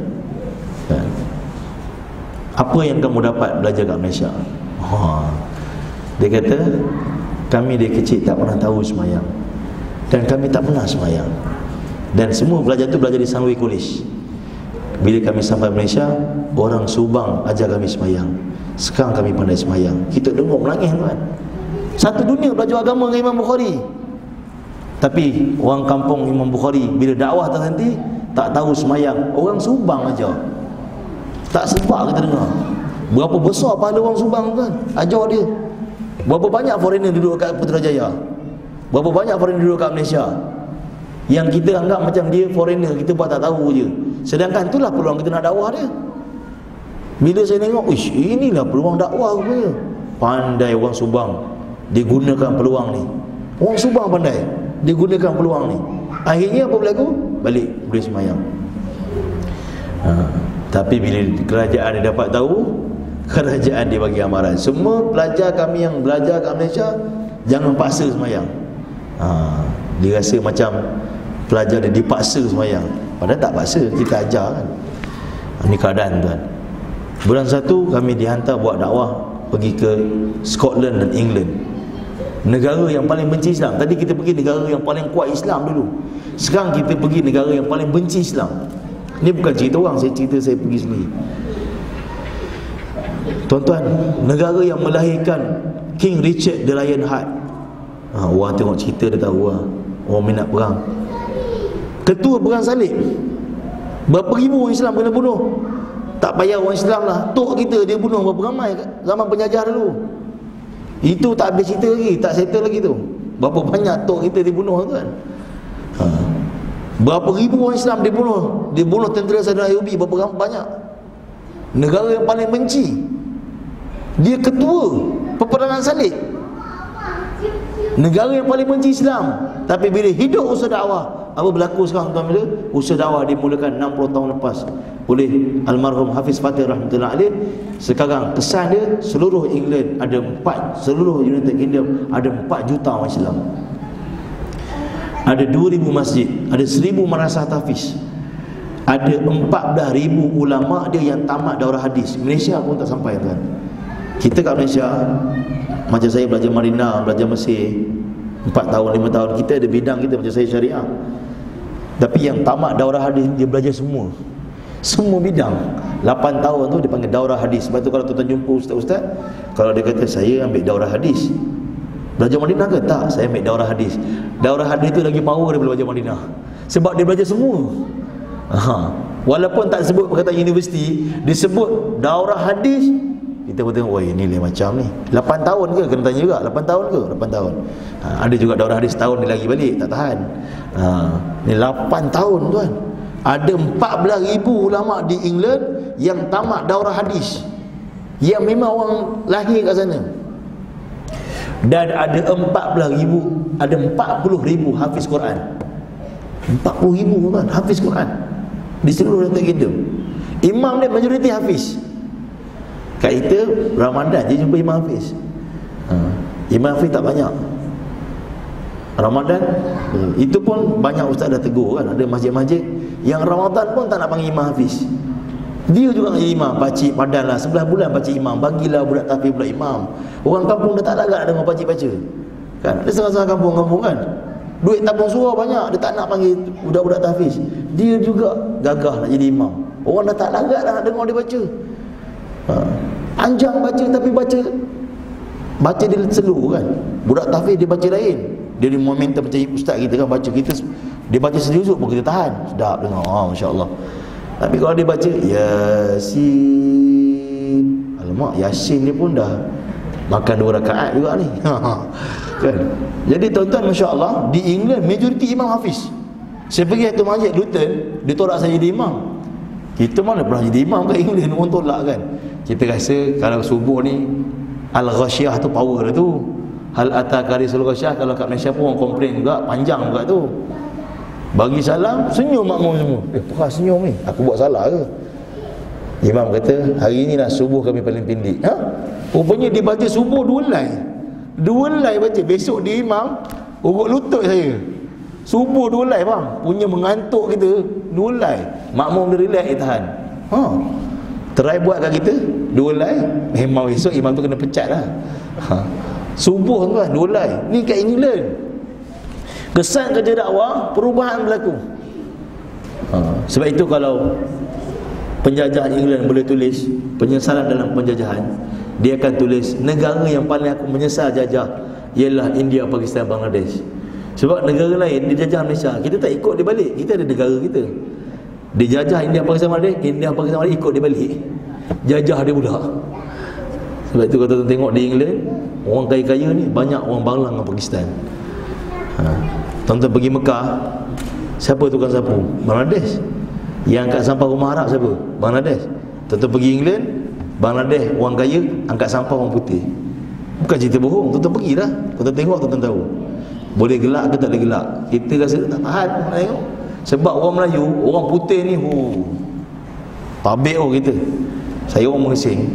apa yang kamu dapat belajar kat Malaysia? Dia kata, kami dari kecil tak pernah tahu semayang, dan kami tak pernah semayang. Dan semua belajar tu belajar di Sunway College. Bila kami sampai Malaysia, orang Subang ajar kami semayang. Sekarang kami pandai semayang. Kita dengar menangis tuan. Satu dunia belajar agama dengan Imam Bukhari. Tapi orang kampung Imam Bukhari bila dakwah terhenti, tak tahu semayang. Orang Subang aja tak sebab kita dengar. Berapa besar pahala orang Subang kan? Ajar dia. Berapa banyak foreigner duduk kat Putrajaya? Berapa banyak foreigner duduk kat Malaysia? Yang kita anggap macam dia foreigner, kita buat tak tahu je. Sedangkan itulah peluang kita nak dakwah dia. Bila saya tengok, ish, inilah peluang dakwah rupanya. Pandai orang Subang dia gunakan peluang ni. Orang Subang pandai dia gunakan peluang ni. Akhirnya apa berlaku? Balik boleh semayang. Tapi bila kerajaan dia dapat tahu, kerajaan dia bagi amaran, semua pelajar kami yang belajar kat Malaysia jangan paksa semayang. Dia rasa macam pelajar dia dipaksa semayang, padahal tak paksa, kita ajar kan. Ini keadaan tuan. Bulan 1 kami dihantar buat dakwah pergi ke Scotland dan England, negara yang paling benci Islam. Tadi kita pergi negara yang paling kuat Islam dulu, sekarang kita pergi negara yang paling benci Islam. Ini bukan cerita orang, saya cerita saya pergi sendiri. Tuan-tuan, negara yang melahirkan King Richard the Lionheart. Orang tengok cerita dia tahu lah, orang minat perang. Ketua perang salib, berapa ribu Islam kena bunuh. Tak payah orang Islam lah, tok kita dia bunuh berapa ramai zaman penjajah dulu. Itu tak habis cerita lagi, tak settle lagi tu. Berapa banyak tok kita dibunuh kan. Berapa ribu orang Islam dibunuh tentera Saddam Ayubi, berapa banyak. Negara yang paling benci, dia ketua peperangan salib. Negara yang paling benci Islam. Tapi bila hidup usaha dakwah, apa berlaku sekarang tuan bila? Usaha dakwah dimulakan 60 tahun lepas oleh almarhum Hafiz Fatih rahmatullah alaih. Sekarang kesan dia seluruh England ada 4, seluruh United Kingdom ada 4 juta orang Islam. Ada 2,000 masjid, ada 1,000 madrasah tahfiz, ada 14,000 ulama dia yang tamat daurah hadis. Malaysia pun tak sampai tuan. Kita kat Malaysia, macam saya belajar Marina, belajar Mesir 4 tahun, 5 tahun, kita ada bidang kita, macam saya syariah. Tapi yang tamat daurah hadis dia belajar semua bidang. 8 tahun tu dia panggil daurah hadis. Sebab tu kalau tuan-tuan jumpa ustaz-ustaz, kalau dia kata saya ambil daurah hadis, belajar Madinah ke? Tak, saya ambil daurah hadis. Daurah hadis tu lagi power daripada belajar Madinah, sebab dia belajar semua. Walaupun tak sebut perkataan universiti, disebut daurah hadis, kita pun tengok, wah ini lain macam ni. 8 tahun ke? Kena tanya juga, 8 tahun ke? 8 tahun. Ada juga daurah hadis tahun dia lagi balik, tak tahan. Ni 8 tahun tuan. Ada 14,000 ulama di England yang tamat daurah hadis, yang memang orang lahir kat sana. Dan ada 40,000 hafiz Quran. 40,000 kan hafiz Quran di seluruh United Kingdom. Imam dia majoriti hafiz. Kat kita Ramadan je jumpa imam hafiz. Imam hafiz tak banyak. Ramadan itu pun banyak ustaz dah tegur kan. Ada masjid-masjid yang Ramadan pun tak nak panggil imam hafiz. Dia juga nak jadi imam, pakcik padan lah 11 bulan pakcik imam, bagilah budak tahfiz pula imam. Orang kampung dah tak larat nak dengar pakcik baca kan. Ada setengah-setengah kampung-kampung kan, duit tabung surau banyak, dia tak nak panggil budak-budak tahfiz. Dia juga gagah nak jadi imam. Orang dah tak larat dah nak dengar dia baca. Anjang baca, tapi baca dia selu kan. Budak tahfiz dia baca lain, dia ni momentum macam ustaz kita kan baca, kita dia baca sejuzuk pun kita tahan, sedap dengar. Masya-Allah. Tapi kalau dia baca Yasin, alamak, Yasin dia pun dah makan 2 rakaat juga ni. Kan? Jadi tuan-tuan, masya-Allah, di England majoriti imam hafiz. Saya pergi satu masjid Luton, dia tolak saya jadi imam. Kita mana pernah jadi imam kat England, orang tolak kan. Kita rasa kalau subuh ni Al-Ghasyiyah tu power tu. Hal ataka risul ghasyiyah, kalau kat Malaysia pun orang komplain juga, panjang juga tu. Bagi salam, senyum makmum semua. Perah senyum ni, aku buat salah ke? Imam kata, hari ni lah subuh kami paling pendek. Rupanya dia baca subuh 2 helai baca. Besok dia imam, urut lutut saya. Subuh 2 helai bang. Punya mengantuk kita 2 helai. Makmum dia relax, dia tahan. Try buat kat kita 2 helai, memang besok imam tu kena pecat lah. Subuh tu kan 2 helai. Ni kat England. Kesan kerja dakwah, perubahan berlaku. Sebab itu kalau penjajah England boleh tulis penyesalan dalam penjajahan, dia akan tulis negara yang paling aku menyesal jajah ialah India, Pakistan, Bangladesh. Sebab negara lain dia jajah Malaysia, kita tak ikut dia balik. Kita ada negara kita. Dia jajah India, Pakistan, Bangladesh, India, Pakistan, Bangladesh, ikut dia balik. Jajah dia pula. Sebab itu kalau tuan tengok di England, orang kaya-kaya ni banyak orang Bangla dengan Pakistan. Tuan-tuan pergi Mekah, siapa tukang sapu? Bangladesh. Yang angkat sampah rumah Arab siapa? Bangladesh. Tuan-tuan pergi England, Bangladesh orang kaya angkat sampah orang putih. Bukan cerita bohong, tuan-tuan pergilah. Tuan-tuan tengok, tuan-tuan tahu. Boleh gelak ke tak boleh gelak? Kita rasa tak tahan nak tengok. Sebab orang Melayu, orang putih ni tabik kita. Saya orang Mersing,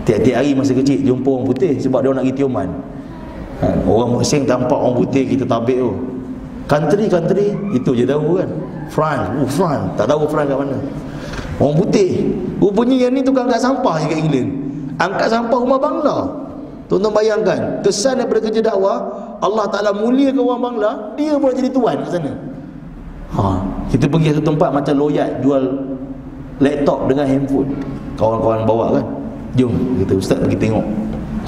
tiap-tiap hari masa kecil jumpa orang putih sebab dia nak pergi tiuman. Orang Mersing tampak orang putih kita tabik tu. Country itu je tahu kan. France, tak tahu France kat mana. Orang putih. Rupanya yang ni tukang angkat sampah je kat England. Angkat sampah rumah Bangla. Tuan-tuan bayangkan, kesan daripada kerja dakwah, Allah Ta'ala muliakan orang Bangla, dia pun jadi tuan kat sana. Kita pergi satu tempat macam loyat jual laptop dengan handphone. Kawan-kawan bawa kan, jom kita ustaz pergi tengok.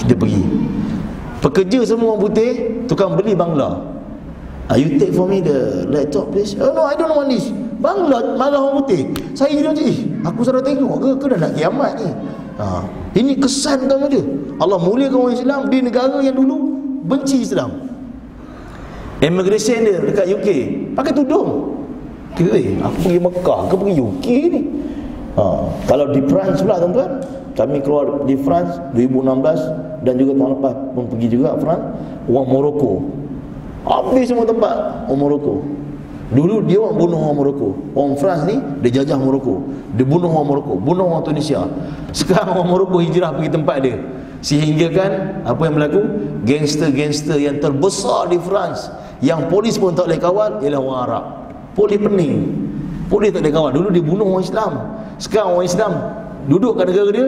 Kita pergi. Pekerja semua orang putih, tukang beli Bangla. You take for me the laptop please. Oh no, I don't want this. Bangla marah orang putih. Saya jadi macam aku salah tengok ke dah nak kiamat ni. Ini kesan kamu dia. Allah muliakan orang Islam di negara yang dulu benci Islam. Immigration dia dekat UK pakai tudung. Kita aku pergi Mekah ke pergi UK ni. Kalau di France pula tuan-tuan, kami keluar di France 2016 dan juga tahun lepas pun pergi juga France. Orang Morocco habis semua tempat orang Morocco. Dulu dia orang bunuh orang Morocco. Orang France ni dia jajah Morocco, dia bunuh orang Morocco, bunuh orang Tunisia. Sekarang orang Morocco hijrah pergi tempat dia. Sehingga kan apa yang berlaku? Gangster-gangster yang terbesar di France, yang polis pun tak boleh kawal, ialah orang Arab. Polis pening, polis tak boleh kawal. Dulu dia bunuh orang Islam. Sekarang orang Islam duduk kat negara dia,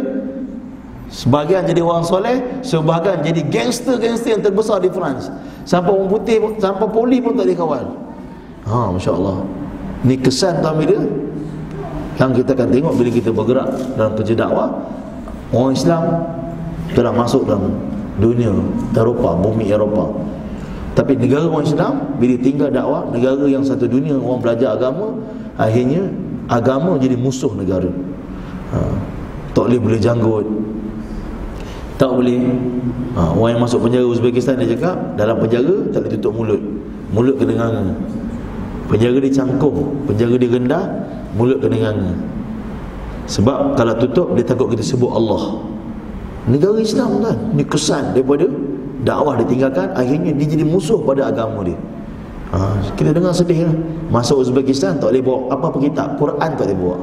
sebahagian jadi orang soleh, sebahagian jadi gangster-gangster yang terbesar di France. Sampai orang putih, sampai polis pun tak boleh kawal. Masya Allah. Ni kesan kami dia yang kita akan tengok bila kita bergerak dalam kerja dakwah. Orang Islam telah masuk dalam dunia Eropah, bumi Eropah. Tapi negara orang Islam bila tinggal dakwah, negara yang satu dunia orang belajar agama, akhirnya agama jadi musuh negara. Tak boleh janggut, tak boleh. Orang yang masuk penjara Uzbekistan dia cakap, dalam penjara tak boleh tutup mulut kedengaran. Penjara dia cangkung, penjara dia rendah, mulut kedengaran. Sebab kalau tutup dia takut kita sebut Allah. Negara Islam kan, ni kesan daripada dakwah ditinggalkan, akhirnya dia jadi musuh pada agama dia. Kita dengar sedih lah. Masuk Uzbekistan tak boleh bawa apa-apa kitab, Quran tak boleh bawa.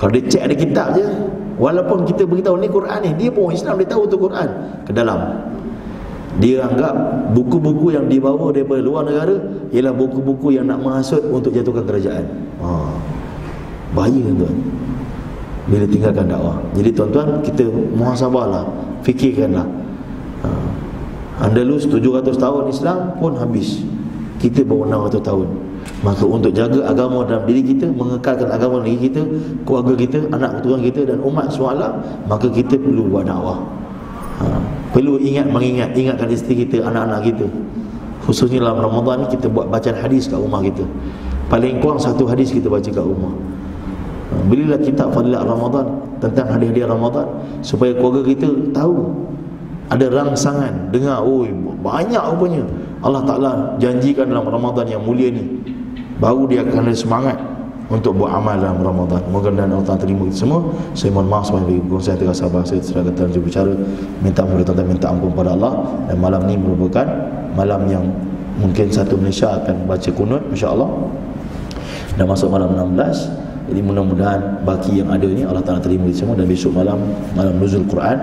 Kalau dia cek ada kitab je, walaupun kita beritahu ni Quran ni, dia pun Islam, dia tahu tu Quran ke dalam. Dia anggap buku-buku yang dibawa daripada luar negara ialah buku-buku yang nak menghasut untuk jatuhkan kerajaan. Bahaya tuan bila tinggalkan dakwah. Jadi tuan-tuan, kita muhasabahlah, fikirkanlah. Andalus 700 tahun Islam pun habis, kita baru 600 tahun. Maka untuk jaga agama dalam diri kita, mengekalkan agama dalam diri kita, keluarga kita, anak keturunan kita dan umat SWT, maka kita perlu buat dakwah. Perlu ingatkan isteri kita, anak-anak kita. Khususnya dalam Ramadan ni, kita buat bacaan hadis kat rumah kita. Paling kurang satu hadis kita baca kat rumah. Belilah kitab Fadilat Ramadan, tentang hadiah-hadiah Ramadan, supaya keluarga kita tahu, ada rangsangan, dengar, banyak rupanya Allah Ta'ala janjikan dalam Ramadan yang mulia ni, baru dia akan ada semangat untuk buat amal dalam Ramadan. Mudah-mudahan Allah Ta'ala terima kita semua. Saya mohon maaf sebab saya terasa sabar, saya terserah kata berbicara, minta ampun tuan-tuan, minta ampun pada Allah. Dan malam ni merupakan malam yang mungkin satu Malaysia akan baca kunut, insya-Allah. Dan masuk malam 16. Jadi mudah-mudahan baki yang ada ni Allah Ta'ala terima kita semua. Dan besok malam nuzul Quran,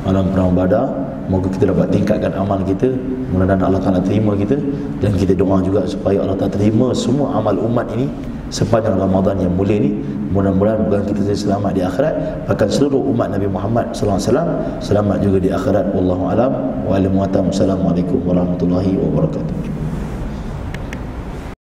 malam perang Badar, moga kita dapat tingkatkan amal kita. Mudah-mudahan Allah Ta'ala terima kita. Dan kita doa juga supaya Allah Ta'ala terima semua amal umat ini sepanjang Ramadan yang mulia ni. Mudah-mudahan bukan kita saja selamat di akhirat, bahkan seluruh umat Nabi Muhammad SAW selamat juga di akhirat. Wallahu alam wa alihi wa sallam. Assalamualaikum warahmatullahi wabarakatuh.